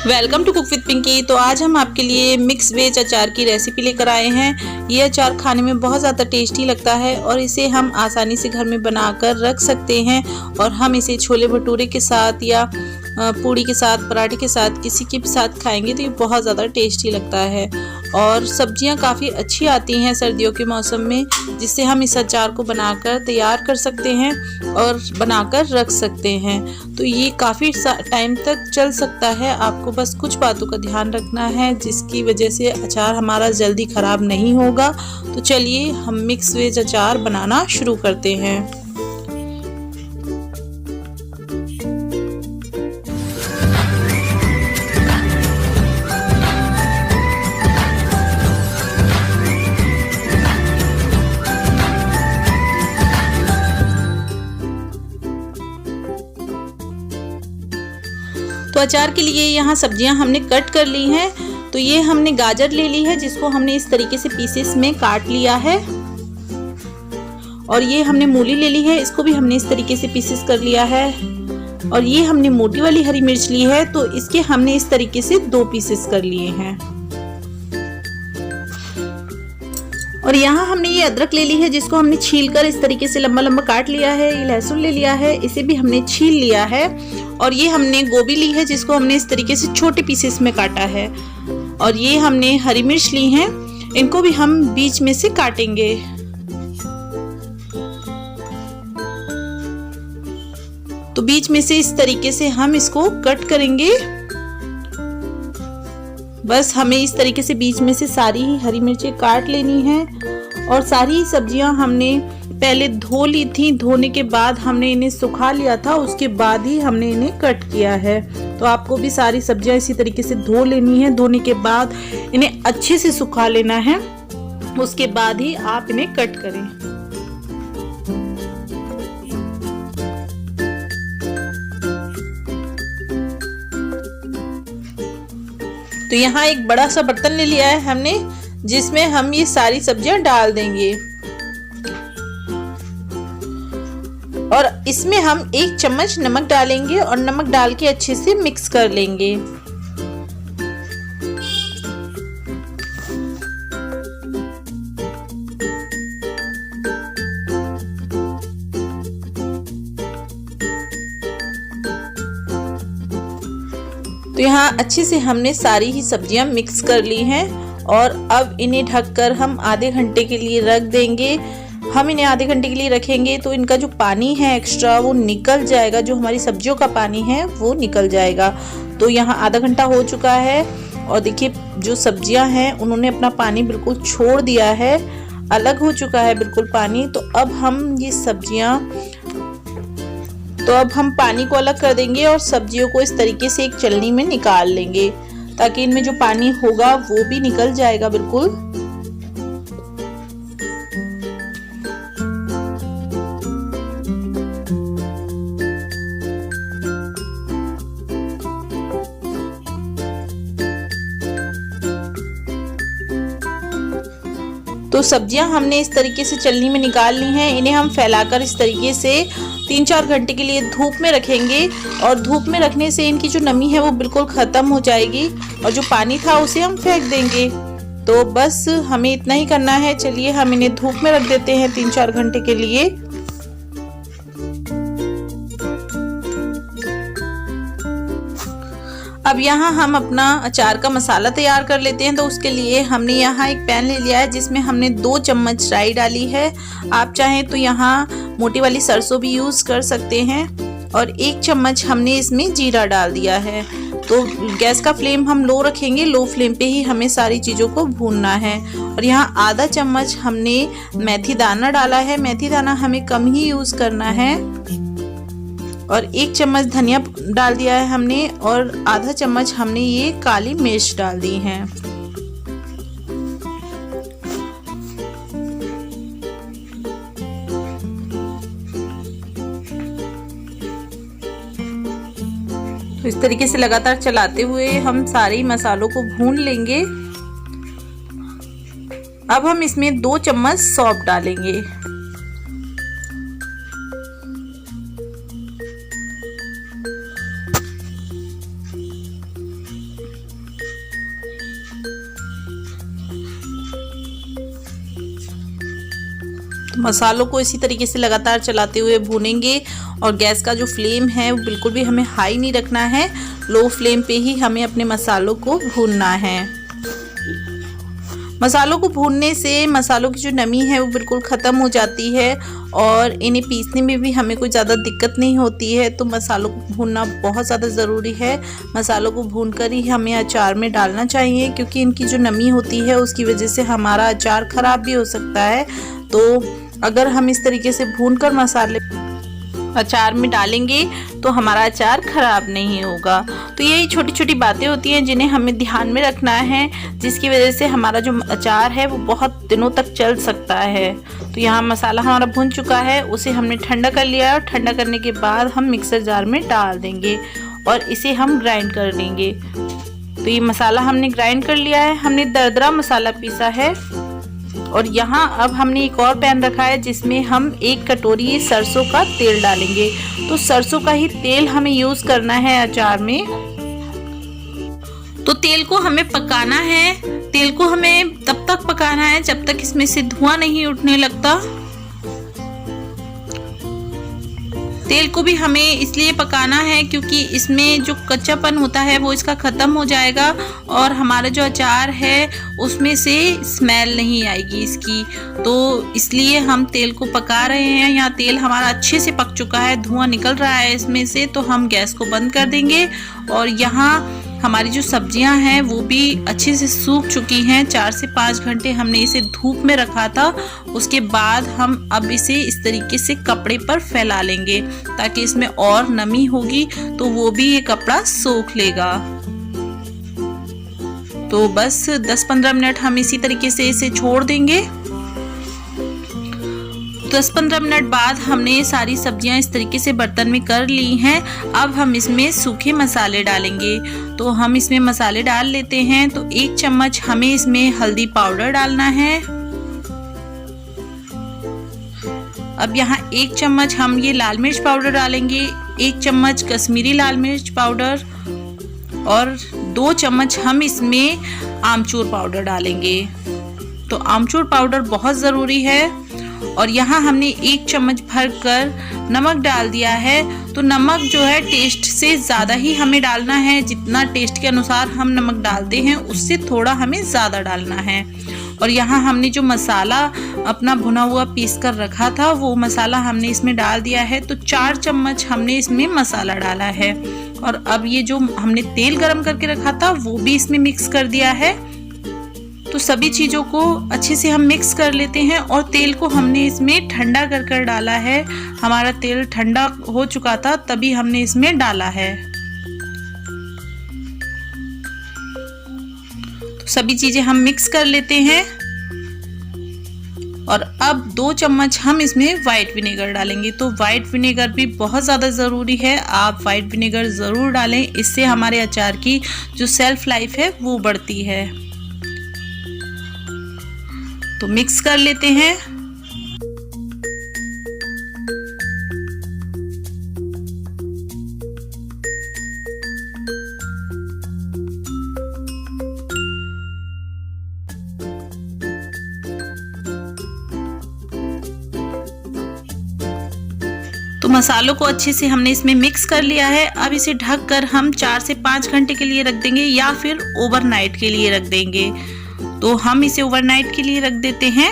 Welcome to cook with Pinky. तो आज हम आपके लिए मिक्स वेज अचार की रेसिपी लेकर आए हैं। ये अचार खाने में बहुत ज़्यादा टेस्टी लगता है और इसे हम आसानी से घर में बनाकर रख सकते हैं और हम इसे छोले भटूरे के साथ या पूड़ी के साथ, पराठे के साथ, किसी के भी साथ खाएंगे तो ये बहुत ज़्यादा टेस्टी लगता है। और सब्जियां काफ़ी अच्छी आती हैं सर्दियों के मौसम में, जिससे हम इस अचार को बनाकर तैयार कर सकते हैं और बनाकर रख सकते हैं। तो ये काफ़ी टाइम तक चल सकता है। आपको बस कुछ बातों का ध्यान रखना है जिसकी वजह से अचार हमारा जल्दी ख़राब नहीं होगा। तो चलिए हम मिक्स वेज अचार बनाना शुरू करते हैं। तो अचार के लिए यहाँ सब्जियां हमने कट कर ली हैं। तो ये हमने गाजर ले ली है जिसको हमने इस तरीके से पीसेस में काट लिया है। और ये हमने मूली ले ली है, इसको भी हमने इस तरीके से पीसेस कर लिया है। और ये हमने मोटी वाली हरी मिर्च ली है, तो इसके हमने इस तरीके से 2 पीसेस कर लिए हैं। और यहाँ हमने ये अदरक ले ली है जिसको हमने छीलकर इस तरीके से लंबा लंबा काट लिया है। ये लहसुन ले लिया है, इसे भी हमने छील लिया है। और ये हमने गोभी ली है जिसको हमने इस तरीके से छोटे पीसेस में काटा है। और ये हमने हरी मिर्च ली है, इनको भी हम बीच में से काटेंगे। तो बीच में से इस तरीके से हम इसको कट करेंगे। बस हमें इस तरीके से बीच में से सारी ही हरी मिर्चें काट लेनी है। और सारी सब्जियां हमने पहले धो ली थी, धोने के बाद हमने इन्हें सुखा लिया था, उसके बाद ही हमने इन्हें कट किया है। तो आपको भी सारी सब्जियां इसी तरीके से धो लेनी है। धोने के बाद इन्हें अच्छे से सुखा लेना है, उसके बाद ही आप इन्हें कट करें। तो यहाँ एक बड़ा सा बर्तन ले लिया है हमने, जिसमें हम ये सारी सब्जियां डाल देंगे। और इसमें हम 1 चम्मच नमक डालेंगे और नमक डाल के अच्छे से मिक्स कर लेंगे। तो यहाँ अच्छे से हमने सारी ही सब्जियां मिक्स कर ली हैं। और अब इन्हें ढककर हम आधे घंटे के लिए रख देंगे। हम इन्हें आधे घंटे के लिए रखेंगे तो इनका जो पानी है एक्स्ट्रा वो निकल जाएगा, जो हमारी सब्जियों का पानी है वो निकल जाएगा। तो यहाँ आधा घंटा हो चुका है और देखिए जो सब्जियां हैं उन्होंने अपना पानी बिल्कुल छोड़ दिया है, अलग हो चुका है बिल्कुल पानी। तो अब हम पानी को अलग कर देंगे और सब्जियों को इस तरीके से एक छलनी में निकाल लेंगे, ताकि इनमें जो पानी होगा वो भी निकल जाएगा बिल्कुल। तो सब्जियां हमने इस तरीके से छलनी में निकाल ली हैं। इन्हें हम फैलाकर इस तरीके से 3-4 घंटे के लिए धूप में रखेंगे। और धूप में रखने से इनकी जो नमी है वो बिल्कुल ख़त्म हो जाएगी और जो पानी था उसे हम फेंक देंगे। तो बस हमें इतना ही करना है। चलिए हम इन्हें धूप में रख देते हैं 3-4 घंटे के लिए। अब यहाँ हम अपना अचार का मसाला तैयार कर लेते हैं। तो उसके लिए हमने यहाँ एक पैन ले लिया है जिसमें हमने 2 चम्मच राई डाली है। आप चाहें तो यहाँ मोटी वाली सरसों भी यूज़ कर सकते हैं। और 1 चम्मच हमने इसमें जीरा डाल दिया है। तो गैस का फ्लेम हम लो रखेंगे, लो फ्लेम पे ही हमें सारी चीज़ों को भूनना है। और यहाँ आधा चम्मच हमने मेथी दाना डाला है। मेथी दाना हमें कम ही यूज़ करना है। और 1 चम्मच धनिया डाल दिया है हमने और आधा चम्मच हमने ये काली मिर्च डाल दी है। तो इस तरीके से लगातार चलाते हुए हम सारे मसालों को भून लेंगे। अब हम इसमें 2 चम्मच सौंफ डालेंगे। तो मसालों को इसी तरीके से लगातार चलाते हुए भूनेंगे और गैस का जो फ्लेम है वो बिल्कुल भी हमें हाई नहीं रखना है, लो फ्लेम पे ही हमें अपने मसालों को भूनना है। मसालों को भूनने से मसालों की जो नमी है वो बिल्कुल ख़त्म हो जाती है और इन्हें पीसने में भी हमें कोई ज़्यादा दिक्कत नहीं होती है। तो मसालों को भूनना बहुत ज़्यादा ज़रूरी है। मसालों को भूनकर ही हमें अचार में डालना चाहिए, क्योंकि इनकी जो नमी होती है उसकी वजह से हमारा अचार ख़राब भी हो सकता है। तो अगर हम इस तरीके से भूनकर मसाले अचार में डालेंगे तो हमारा अचार ख़राब नहीं होगा। तो यही छोटी छोटी बातें होती हैं जिन्हें हमें ध्यान में रखना है, जिसकी वजह से हमारा जो अचार है वो बहुत दिनों तक चल सकता है। तो यहाँ मसाला हमारा भुन चुका है, उसे हमने ठंडा कर लिया और ठंडा करने के बाद हम मिक्सर जार में डाल देंगे और इसे हम ग्राइंड कर लेंगे। तो ये मसाला हमने ग्राइंड कर लिया है, हमने दरदरा मसाला पीसा है। और यहाँ अब हमने एक और पैन रखा है जिसमें हम 1 कटोरी सरसों का तेल डालेंगे। तो सरसों का ही तेल हमें यूज़ करना है अचार में। तो तेल को हमें पकाना है, तेल को हमें तब तक पकाना है जब तक इसमें से धुआं नहीं उठने लगता। तेल को भी हमें इसलिए पकाना है क्योंकि इसमें जो कच्चापन होता है वो इसका ख़त्म हो जाएगा और हमारा जो अचार है उसमें से स्मेल नहीं आएगी इसकी। तो इसलिए हम तेल को पका रहे हैं। यहाँ तेल हमारा अच्छे से पक चुका है, धुआं निकल रहा है इसमें से। तो हम गैस को बंद कर देंगे और यहाँ हमारी जो सब्जियां हैं वो भी अच्छे से सूख चुकी हैं। 4 से 5 घंटे हमने इसे धूप में रखा था। उसके बाद हम अब इसे इस तरीके से कपड़े पर फैला लेंगे ताकि इसमें और नमी होगी तो वो भी ये कपड़ा सोख लेगा। तो बस 10-15 मिनट हम इसी तरीके से इसे छोड़ देंगे। 10-15 मिनट बाद हमने सारी सब्जियां इस तरीके से बर्तन में कर ली हैं। अब हम इसमें सूखे मसाले डालेंगे। तो हम इसमें मसाले डाल लेते हैं। तो 1 चम्मच हमें इसमें हल्दी पाउडर डालना है। अब यहाँ 1 चम्मच हम ये लाल मिर्च पाउडर डालेंगे, 1 चम्मच कश्मीरी लाल मिर्च पाउडर और 2 चम्मच हम इसमें आमचूर पाउडर डालेंगे। तो आमचूर पाउडर बहुत ज़रूरी है। और यहाँ हमने 1 चम्मच भरकर नमक डाल दिया है। तो नमक जो है टेस्ट से ज़्यादा ही हमें डालना है। जितना टेस्ट के अनुसार हम नमक डालते हैं उससे थोड़ा हमें ज़्यादा डालना है। और यहाँ हमने जो मसाला अपना भुना हुआ पीस कर रखा था वो मसाला हमने इसमें डाल दिया है। तो 4 चम्मच हमने इसमें मसाला डाला है। और अब ये जो हमने तेल गरम करके रखा था वो भी इसमें मिक्स कर दिया है। तो सभी चीज़ों को अच्छे से हम मिक्स कर लेते हैं। और तेल को हमने इसमें ठंडा कर डाला है। हमारा तेल ठंडा हो चुका था तभी हमने इसमें डाला है। तो सभी चीज़ें हम मिक्स कर लेते हैं। और अब 2 चम्मच हम इसमें वाइट विनेगर डालेंगे। तो वाइट विनेगर भी बहुत ज़्यादा ज़रूरी है, आप वाइट विनेगर ज़रूर डालें। इससे हमारे अचार की जो सेल्फ लाइफ है वो बढ़ती है। तो मिक्स कर लेते हैं। तो मसालों को अच्छे से हमने इसमें मिक्स कर लिया है। अब इसे ढककर हम 4 से 5 घंटे के लिए रख देंगे या फिर ओवरनाइट के लिए रख देंगे। तो हम इसे ओवरनाइट के लिए रख देते हैं।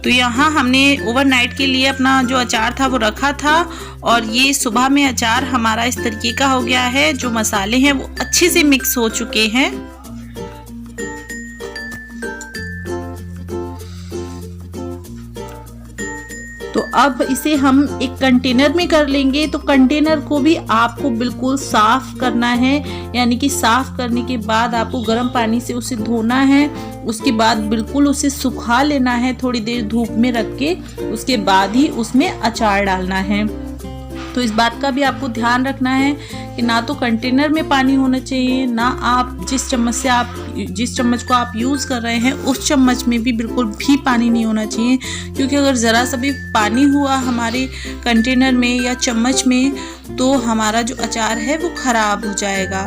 तो यहाँ हमने ओवरनाइट के लिए अपना जो अचार था वो रखा था और ये सुबह में अचार हमारा इस तरीके का हो गया है। जो मसाले हैं वो अच्छे से मिक्स हो चुके हैं। तो अब इसे हम एक कंटेनर में कर लेंगे। तो कंटेनर को भी आपको बिल्कुल साफ करना है, यानी कि साफ करने के बाद आपको गर्म पानी से उसे धोना है। उसके बाद बिल्कुल उसे सुखा लेना है थोड़ी देर धूप में रख के, उसके बाद ही उसमें अचार डालना है। तो इस बात का भी आपको ध्यान रखना है कि ना तो कंटेनर में पानी होना चाहिए, ना आप जिस चम्मच को आप यूज़ कर रहे हैं उस चम्मच में भी बिल्कुल भी पानी नहीं होना चाहिए। क्योंकि अगर ज़रा सा भी पानी हुआ हमारे कंटेनर में या चम्मच में तो हमारा जो अचार है वो ख़राब हो जाएगा,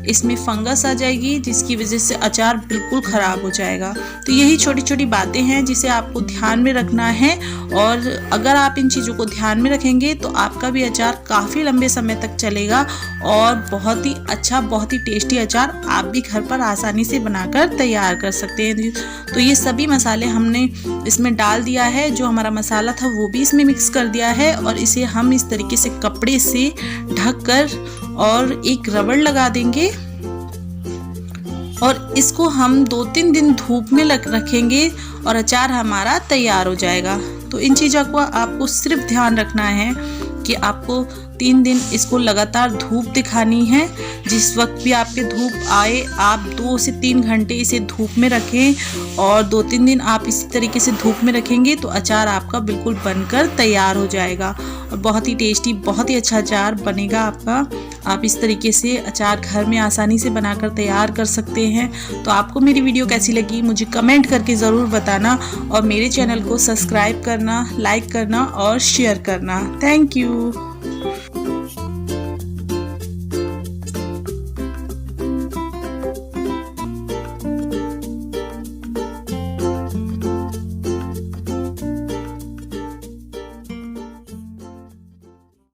इसमें फंगस आ जाएगी जिसकी वजह से अचार बिल्कुल ख़राब हो जाएगा। तो यही छोटी छोटी बातें हैं जिसे आपको ध्यान में रखना है, और अगर आप इन चीज़ों को ध्यान में रखेंगे तो आपका भी अचार काफ़ी लंबे समय तक चलेगा और बहुत ही अच्छा, बहुत ही टेस्टी अचार आप भी घर पर आसानी से बनाकर तैयार कर सकते हैं। तो ये सभी मसाले हमने इसमें डाल दिया है, जो हमारा मसाला था वो भी इसमें मिक्स कर दिया है, और इसे हम इस तरीके से कपड़े से ढककर और एक रबड़ लगा देंगे और इसको हम 2-3 दिन धूप में रखेंगे और अचार हमारा तैयार हो जाएगा। तो इन चीज़ों को आपको सिर्फ ध्यान रखना है कि आपको 3 दिन इसको लगातार धूप दिखानी है। जिस वक्त भी आपके धूप आए आप 2 से 3 घंटे इसे धूप में रखें, और 2-3 दिन आप इसी तरीके से धूप में रखेंगे तो अचार आपका बिल्कुल बनकर तैयार हो जाएगा और बहुत ही टेस्टी, बहुत ही अच्छा अचार बनेगा आपका। आप इस तरीके से अचार घर में आसानी से बनाकर तैयार कर सकते हैं। तो आपको मेरी वीडियो कैसी लगी मुझे कमेंट करके ज़रूर बताना, और मेरे चैनल को सब्सक्राइब करना, लाइक करना और शेयर करना। Thank you.